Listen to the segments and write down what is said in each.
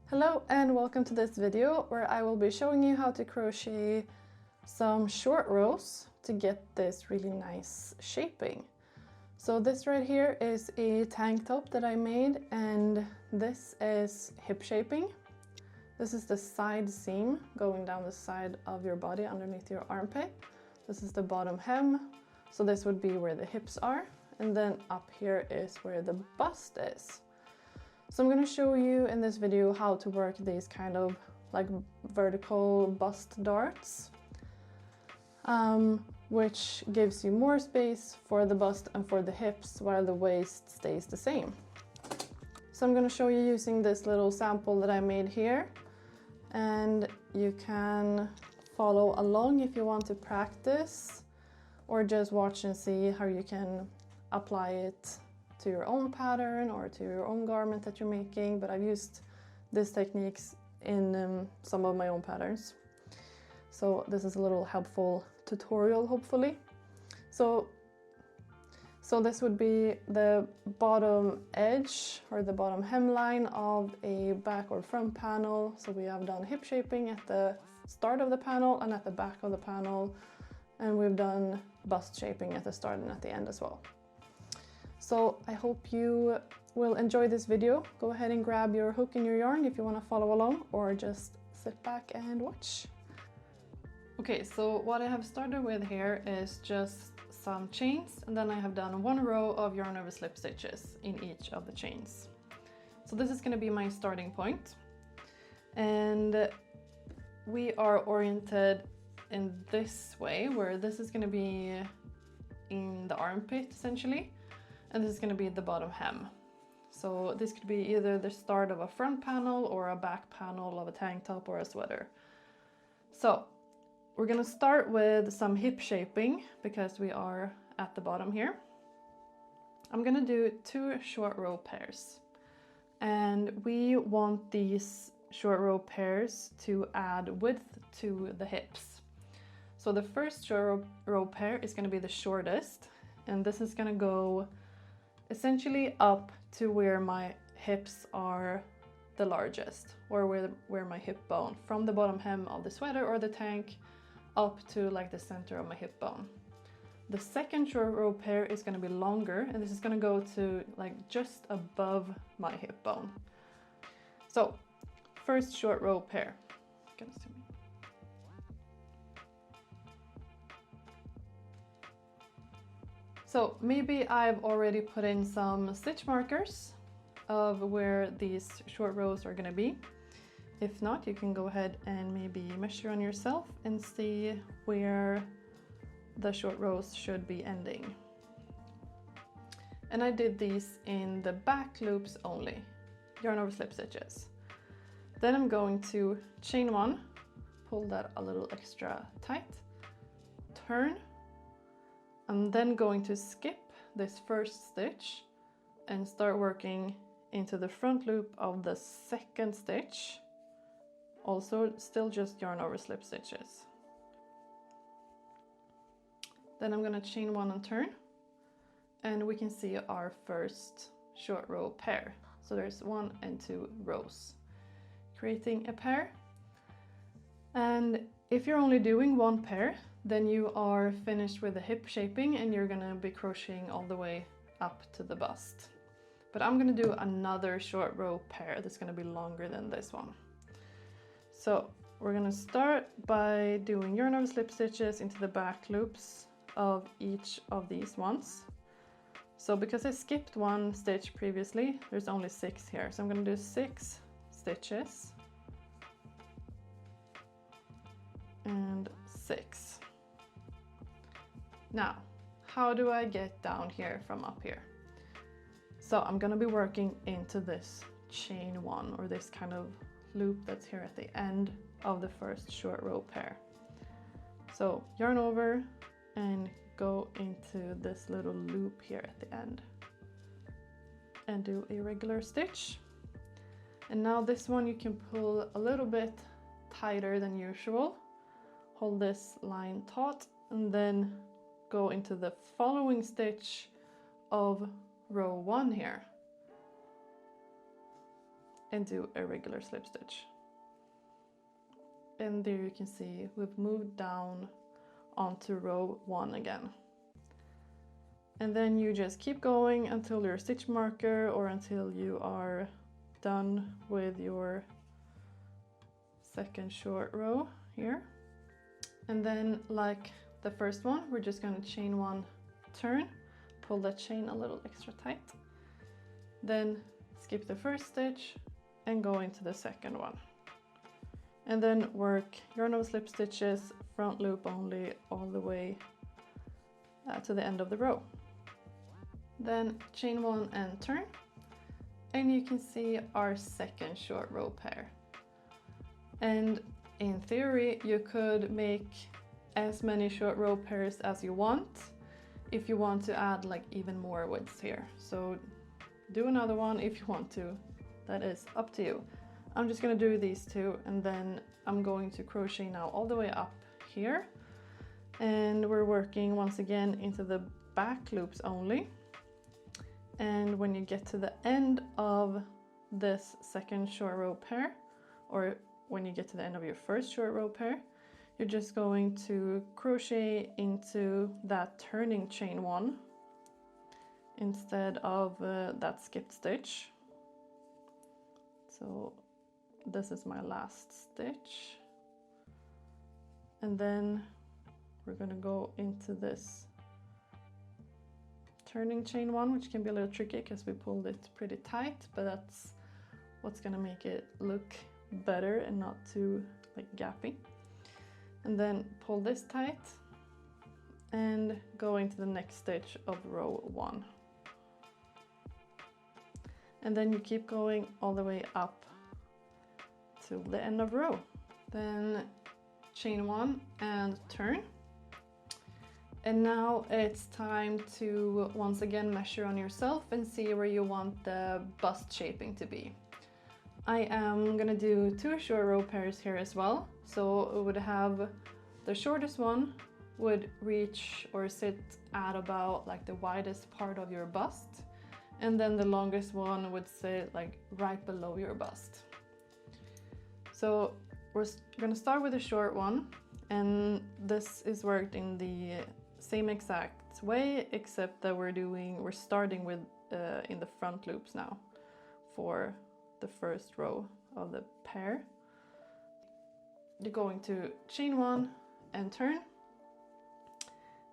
Hello and welcome to this video where I will be showing you how to crochet some short rows to get this really nice shaping. So this right here is a tank top that I made, and this is hip shaping. This is the side seam going down the side of your body underneath your armpit. This is the bottom hem, so this would be where the hips are, and then up here is where the bust is. So I'm going to show you in this video how to work these kind of like vertical bust darts, which gives you more space for the bust and for the hips while the waist stays the same. So I'm going to show you using this little sample that I made here, and you can follow along if you want to practice, or just watch and see how you can apply it to your own pattern or to your own garment that you're making. But I've used these techniques in some of my own patterns, so this is a little helpful tutorial hopefully. So this would be the bottom edge or the bottom hemline of a back or front panel. So we have done hip shaping at the start of the panel and at the back of the panel, and we've done bust shaping at the start and at the end as well. So I hope you will enjoy this video. Go ahead and grab your hook and your yarn if you want to follow along, or just sit back and watch. Okay, so what I have started with here is just some chains, and then I have done one row of yarn over slip stitches in each of the chains. So this is going to be my starting point, and we are oriented in this way, where this is going to be in the armpit essentially, and this is going to be the bottom hem. So this could be either the start of a front panel or a back panel of a tank top or a sweater. So we're going to start with some hip shaping because we are at the bottom here. I'm going to do 2 short row pairs, and we want these short row pairs to add width to the hips. So the first short row pair is going to be the shortest, and this is going to go essentially up to where my hips are the largest, or where my hip bone, from the bottom hem of the sweater or the tank up to like the center of my hip bone. The second short row pair is going to be longer, and this is going to go to like just above my hip bone. So first short row pair. So maybe I've already put in some stitch markers of where these short rows are going to be. If not, you can go ahead and maybe measure on yourself and see where the short rows should be ending. And I did these in the back loops only, yarn over slip stitches. Then I'm going to chain 1, pull that a little extra tight, turn, I'm then going to skip this first stitch and start working into the front loop of the second stitch, also still just yarn over slip stitches. Then I'm going to chain 1 and turn, and we can see our first short row pair. So there's 1 and 2 rows, creating a pair. And if you're only doing 1 pair, then you are finished with the hip shaping and you're gonna be crocheting all the way up to the bust. But I'm gonna do another short row pair that's gonna be longer than this one. So we're gonna start by doing yarn over slip stitches into the back loops of each of these ones. So because I skipped 1 stitch previously, there's only 6 here. So I'm gonna do 6 stitches and 6. Now, how do I get down here from up here? So I'm going to be working into this chain 1, or this kind of loop that's here at the end of the first short row pair. So yarn over and go into this little loop here at the end and do a regular stitch. And now this one you can pull a little bit tighter than usual. Hold this line taut and then go into the following stitch of row 1 here. and do a regular slip stitch. And there you can see we've moved down onto row 1 again. And then you just keep going until your stitch marker or until you are done with your second short row here. And then, like the first one, we're just going to chain 1, turn, pull that chain a little extra tight, then skip the first stitch and go into the second one. And then work yarn over slip stitches, front loop only, all the way to the end of the row. Then chain 1 and turn, and you can see our second short row pair. And in theory, you could make as many short row pairs as you want if you want to add like even more widths here. So do another one if you want to, that is up to you. I'm just going to do these two, and then I'm going to crochet now all the way up here, and we're working once again into the back loops only. And when you get to the end of this second short row pair, or when you get to the end of your first short row pair, you're just going to crochet into that turning chain 1 instead of that skipped stitch. So this is my last stitch, and then we're going to go into this turning chain 1, which can be a little tricky because we pulled it pretty tight, but that's what's going to make it look better and not too like gappy. And then pull this tight and go into the next stitch of row 1. And then you keep going all the way up to the end of row. Then chain 1 and turn. And now it's time to once again measure on yourself and see where you want the bust shaping to be. I am gonna do 2 short row pairs here as well. So it would have the shortest one would reach or sit at about like the widest part of your bust. And then the longest one would sit like right below your bust. So we're gonna start with a short one, and this is worked in the same exact way, except that we're starting with in the front loops now for the first row of the pair. You're going to chain 1 and turn,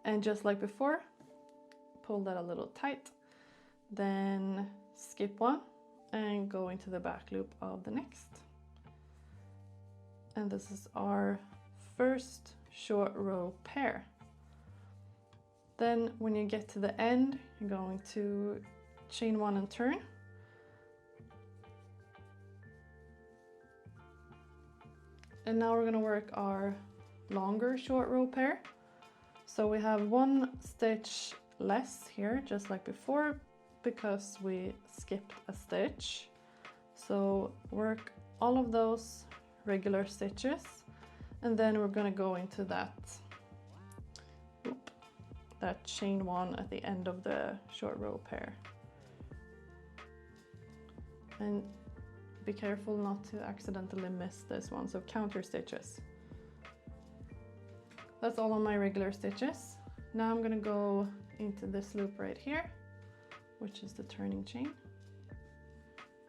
and just like before, pull that a little tight, then skip 1 and go into the back loop of the next. And this is our first short row pair. Then when you get to the end, you're going to chain 1 and turn. And now we're going to work our longer short row pair. So we have 1 stitch less here, just like before, because we skipped a stitch. So work all of those regular stitches, and then we're going to go into that chain 1 at the end of the short row pair. And be careful not to accidentally miss this one, so count your stitches. That's all on my regular stitches. Now I'm going to go into this loop right here, which is the turning chain,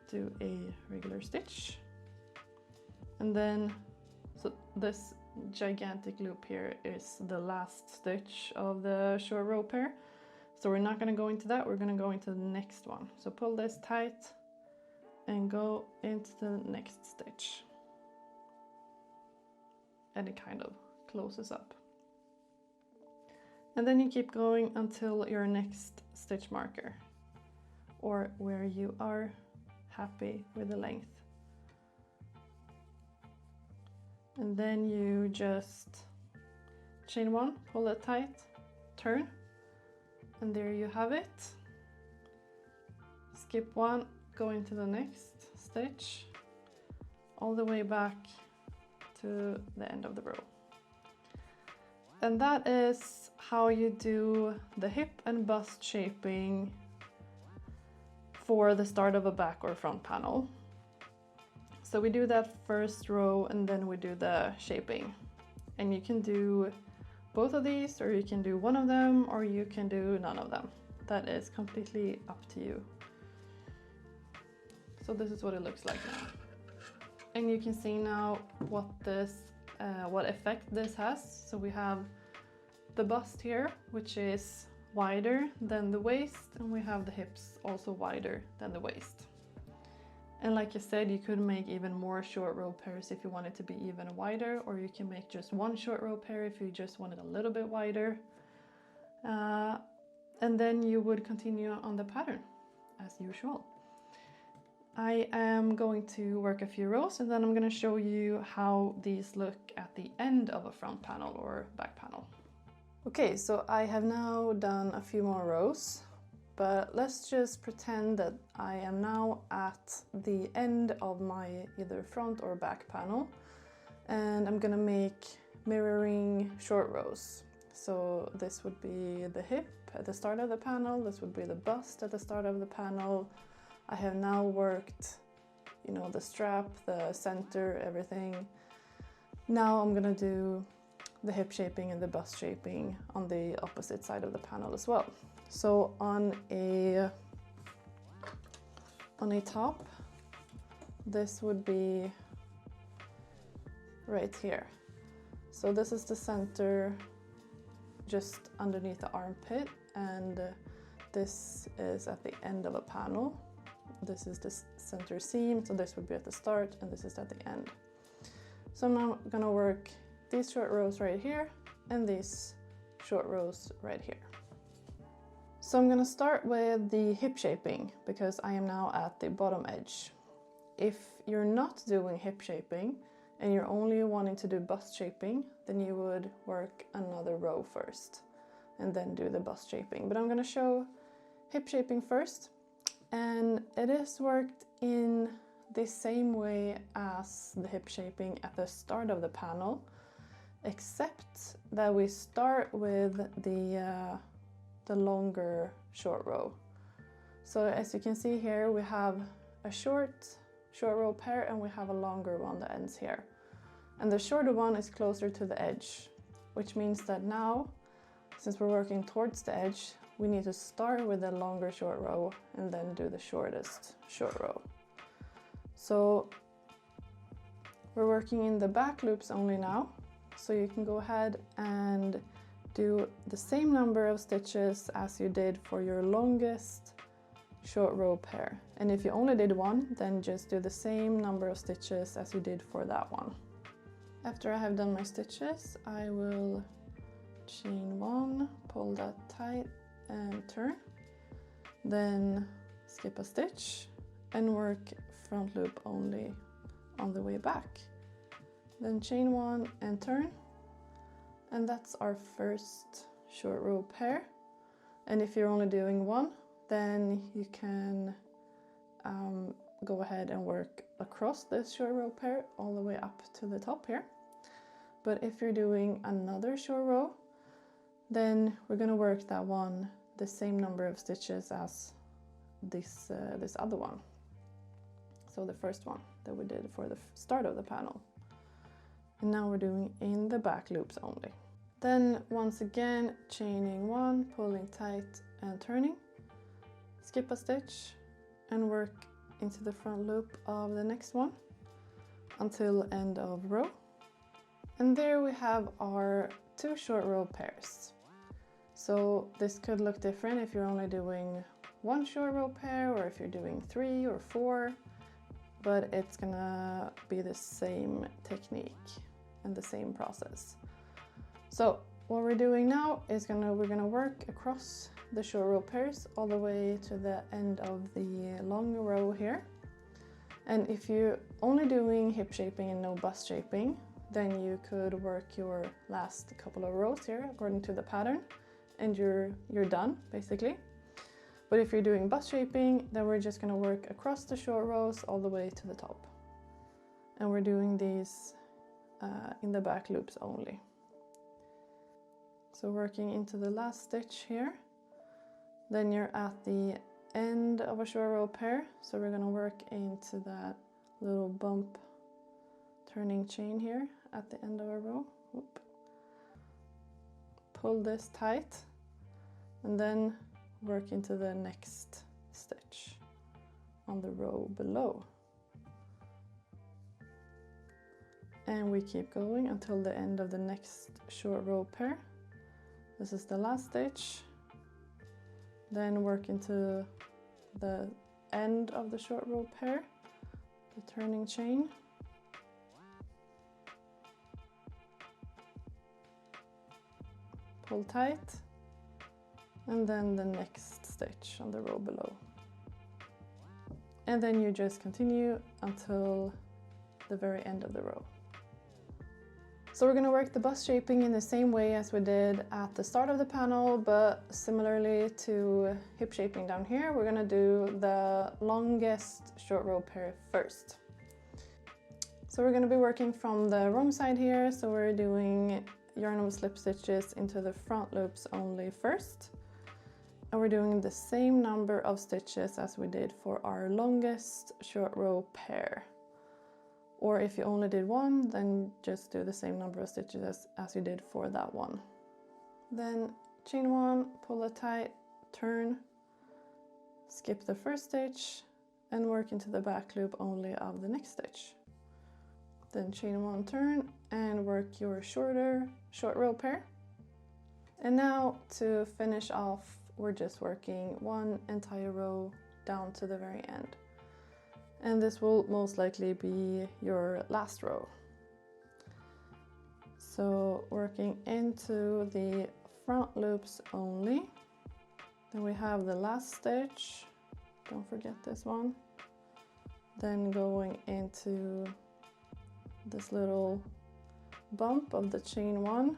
do a regular stitch, and then so this gigantic loop here is the last stitch of the short row pair, so we're not going to go into that, we're going to go into the next one. So pull this tight and go into the next stitch, and it kind of closes up. And then you keep going until your next stitch marker, or where you are happy with the length. And then you just chain 1, pull it tight, turn, and there you have it. Skip 1, go into the next stitch, all the way back to the end of the row. And that is how you do the hip and bust shaping for the start of a back or front panel. So we do that first row and then we do the shaping. And you can do both of these, or you can do one of them, or you can do none of them. That is completely up to you. So this is what it looks like now. And you can see now what effect this has. So we have the bust here, which is wider than the waist, and we have the hips also wider than the waist. And like I said, you could make even more short row pairs if you want it to be even wider, or you can make just one short row pair if you just want it a little bit wider. And then you would continue on the pattern as usual. I am going to work a few rows and then I'm going to show you how these look at the end of a front panel or back panel. Okay, so I have now done a few more rows, but let's just pretend that I am now at the end of my either front or back panel, and I'm gonna make mirroring short rows. So this would be the hip at the start of the panel, this would be the bust at the start of the panel. I have now worked, you know, the strap, the center, everything. Now I'm gonna do the hip shaping and the bust shaping on the opposite side of the panel as well. So on a top, this would be right here. So this is the center just underneath the armpit, and this is at the end of a panel. This is the center seam, so this would be at the start and this is at the end. So I'm now gonna work these short rows right here and these short rows right here. So I'm gonna start with the hip shaping because I am now at the bottom edge. If you're not doing hip shaping and you're only wanting to do bust shaping, then you would work another row first and then do the bust shaping. But I'm gonna show hip shaping first. And it is worked in the same way as the hip shaping at the start of the panel, except that we start with the longer short row. So as you can see here, we have a short row pair and we have a longer one that ends here. And the shorter one is closer to the edge, which means that now, since we're working towards the edge, we need to start with the longer short row and then do the shortest short row. So we're working in the back loops only now. So you can go ahead and do the same number of stitches as you did for your longest short row pair. And if you only did one, then just do the same number of stitches as you did for that one. After I have done my stitches, I will chain one, pull that tight and turn, then skip a stitch and work front loop only on the way back. Then chain one and turn, and that's our first short row pair. And if you're only doing one, then you can go ahead and work across this short row pair all the way up to the top here. But if you're doing another short row, then we're going to work that one the same number of stitches as this other one. So the first one that we did for the start of the panel. And now we're doing in the back loops only. Then once again, chaining one, pulling tight and turning, skip a stitch and work into the front loop of the next one until end of row. And there we have our two short row pairs. So this could look different if you're only doing one short row pair or if you're doing 3 or 4, but it's gonna be the same technique and the same process. So what we're doing now is we're gonna work across the short row pairs all the way to the end of the long row here. And if you're only doing hip shaping and no bust shaping, then you could work your last couple of rows here according to the pattern and you're done basically. But if you're doing bust shaping, then we're just gonna work across the short rows all the way to the top. And we're doing these in the back loops only. So working into the last stitch here, then you're at the end of a short row pair. So we're gonna work into that little bump turning chain here at the end of a row. Whoop. Pull this tight and then work into the next stitch on the row below. And we keep going until the end of the next short row pair. This is the last stitch. Then work into the end of the short row pair, the turning chain. Pull tight, and then the next stitch on the row below. And then you just continue until the very end of the row. So we're going to work the bust shaping in the same way as we did at the start of the panel, but similarly to hip shaping down here, we're going to do the longest short row pair first. So we're going to be working from the wrong side here, so we're doing yarn over slip stitches into the front loops only first. And we're doing the same number of stitches as we did for our longest short row pair. Or if you only did one, then just do the same number of stitches as you did for that one. Then chain one, pull it tight, turn, skip the first stitch, and work into the back loop only of the next stitch. Then chain one, turn, and work your short row pair. And now to finish off, we're just working one entire row down to the very end. And this will most likely be your last row. So working into the front loops only. Then we have the last stitch, don't forget this one. Then going into this little bump of the chain one,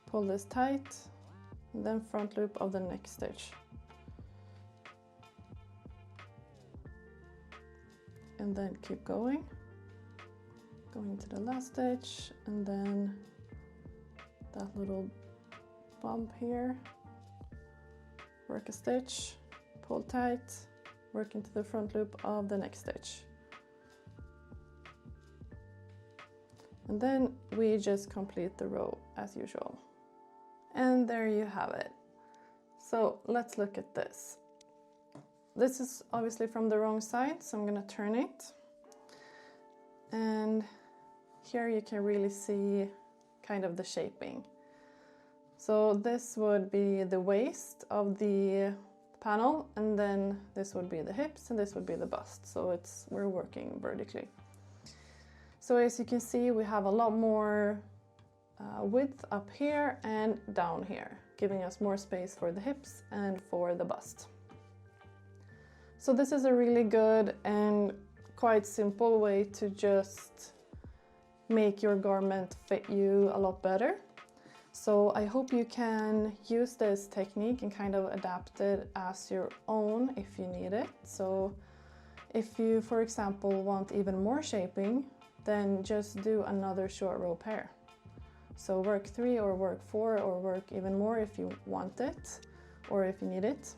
pull this tight, and then front loop of the next stitch. And then keep going to the last stitch, and then that little bump here, work a stitch, pull tight, work into the front loop of the next stitch. And then we just complete the row as usual. And there you have it. So let's look at this. This is obviously from the wrong side, so I'm gonna turn it. And here you can really see kind of the shaping. So this would be the waist of the panel, and then this would be the hips, and this would be the bust. So we're working vertically. So as you can see, we have a lot more width up here and down here, giving us more space for the hips and for the bust. So this is a really good and quite simple way to just make your garment fit you a lot better. So I hope you can use this technique and kind of adapt it as your own if you need it. So if you, for example, want even more shaping, then just do another short row pair. So work 3 or work 4 or work even more if you want it or if you need it.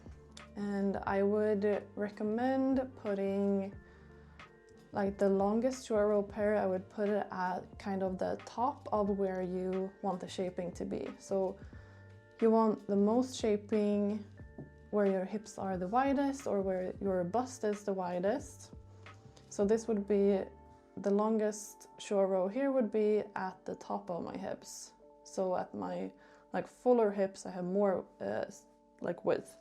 And I would recommend putting like the longest short row pair, I would put it at kind of the top of where you want the shaping to be. So you want the most shaping where your hips are the widest or where your bust is the widest. So this would be the longest short row here would be at the top of my hips. So at my like fuller hips, I have more like width.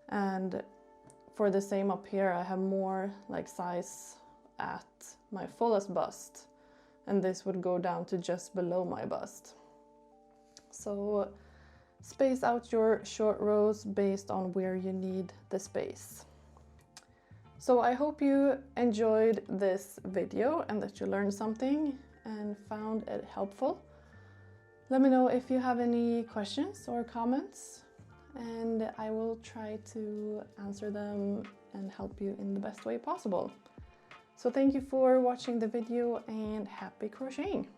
And for the same up here, I have more like size at my fullest bust. And this would go down to just below my bust. So space out your short rows based on where you need the space. So I hope you enjoyed this video and that you learned something and found it helpful. Let me know if you have any questions or comments, and I will try to answer them and help you in the best way possible. So thank you for watching the video and happy crocheting!